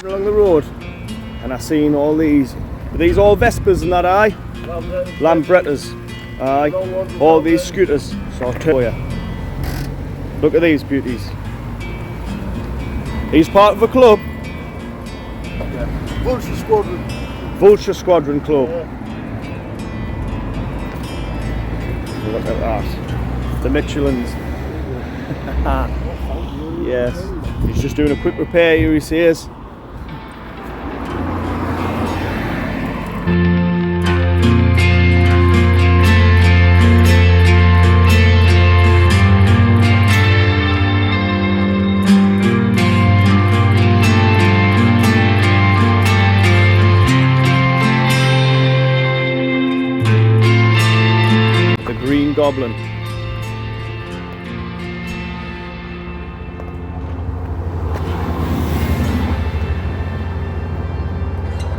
Along the road, and I seen all these. Are these all Vespers and that, aye? Lambrettas, aye. All these scooters. So I'll tell you. Look at these beauties. He's part of a club. Yeah. Vulture Squadron. Vulture Squadron Club. Yeah. Look at that. The Michelins. Yes. He's just doing a quick repair here, he says. The Green Goblin.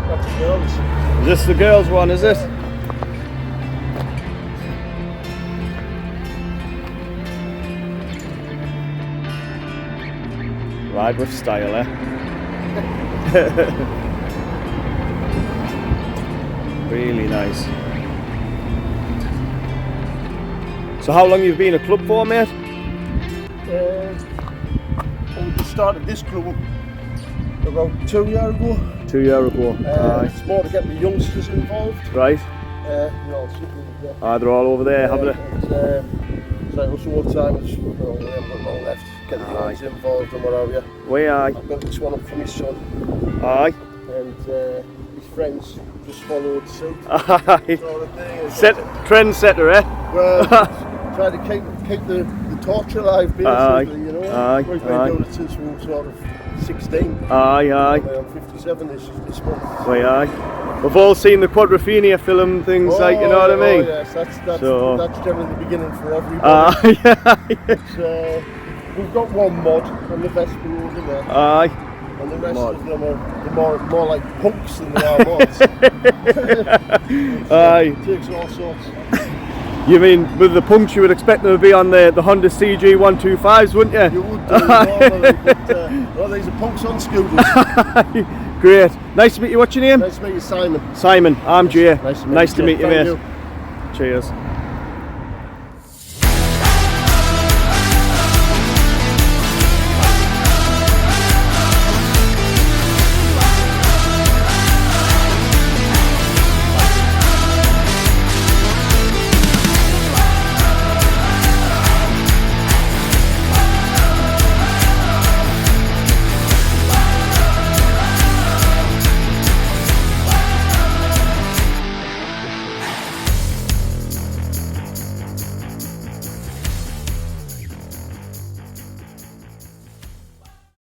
That's the girls. Is this the girls' one, is it? Ride with style, eh? Really nice. So how long you've been a club for, mate? We just started this club about 2 years ago. 2 years ago. Aye. It's more to get the youngsters involved. Right. You know, They're all over there, haven't they? It's like also what time it's, we haven't got long left. Get the youngsters involved and what have you. We aye. I built this one up for my son. Aye. And his friends just followed suit. Aye. Sort of thing. Trendsetter, eh? Well, try to keep the torch alive, basically, you know. Aye. We've been doing it since we were sort of 16. Aye, aye. I'm 57 this month. We aye. We've all seen the Quadrophenia film things, like, you know what I mean? Oh yes, that's generally the beginning for everybody. Yeah. We've got one mod on the Vespa over there. Aye. And the rest of them are more like punks than they are mods. Aye. It takes all sorts. You mean with the punks you would expect them to be on the Honda CG 125s, wouldn't you? You would do normally, but well, these are punks on scooters. Great. Nice to meet you. What's your name? Nice to meet you, Simon. Simon. I'm Jay. Nice to meet you, mate. you. Cheers.